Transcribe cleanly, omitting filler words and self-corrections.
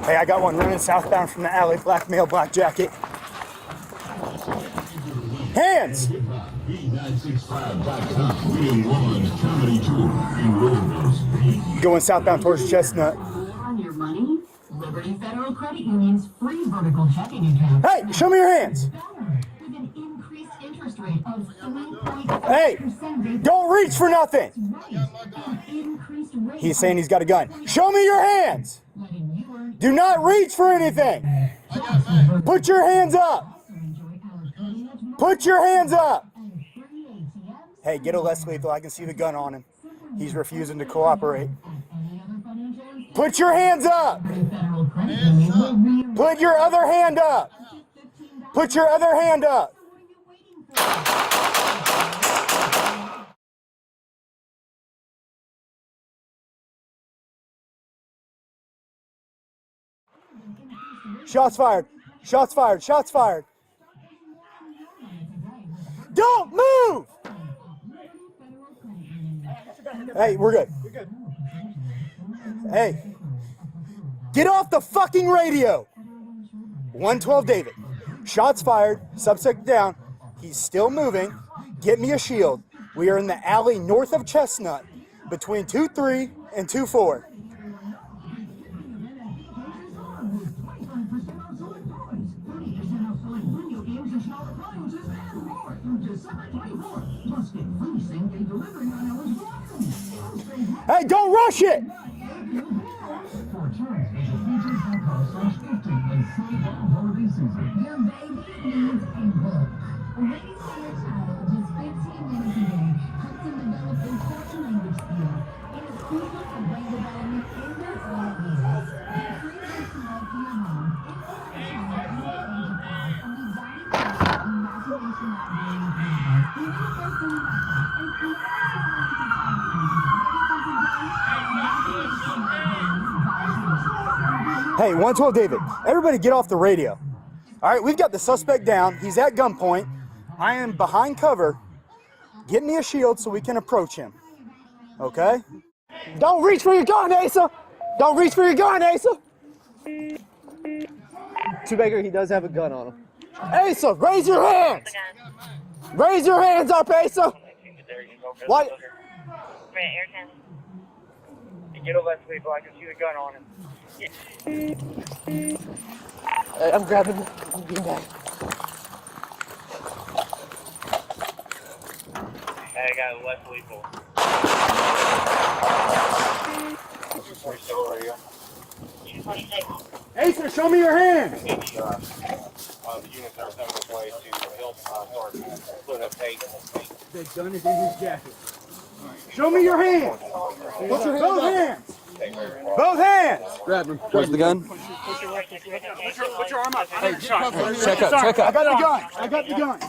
Hey, I got one running southbound from the alley. Black male, black jacket. Hands! Going southbound towards Chestnut. On your money, Liberty Federal Credit Union's free vertical checking account. Hey, show me your hands. With an increased interest rate of 3.5%. Hey, don't reach for nothing. He's saying he's got a gun. Show me your hands. Do not reach for anything. Put your hands up. Put your hands up. Hey, get a less lethal. I can see the gun on him. He's refusing to cooperate. Put your hands up. Put your other hand up. Put your other hand up. Shots fired. Shots fired. Shots fired. Don't move! Hey, we're good. Hey, get off the fucking radio! 112 David. Shots fired. Suspect down. He's still moving. Get me a shield. We are in the alley north of Chestnut between 2-3 and 2-4. Hey, don't rush it! Hey, 112 David, everybody get off the radio. All right, we've got the suspect down. He's at gunpoint. I am behind cover. Get me a shield so we can approach him. Okay? Don't reach for your gun, Asa! Don't reach for your gun, Asa! Two-Baker, he does have a gun on him. Asa, raise your hands! Raise your hands up, Asa! What? Get over that people, I can see the gun on him. I'm grabbing the beanbag. Hey, I got less lethal. Asa, show me your hands! The units are on the way to help start putting up tape. The gun is in his jacket. Show me your hands! Both hands! Both hands! Grab him. Where's the gun? Put your arm up. Hey, check up. I got the gun. I got the gun.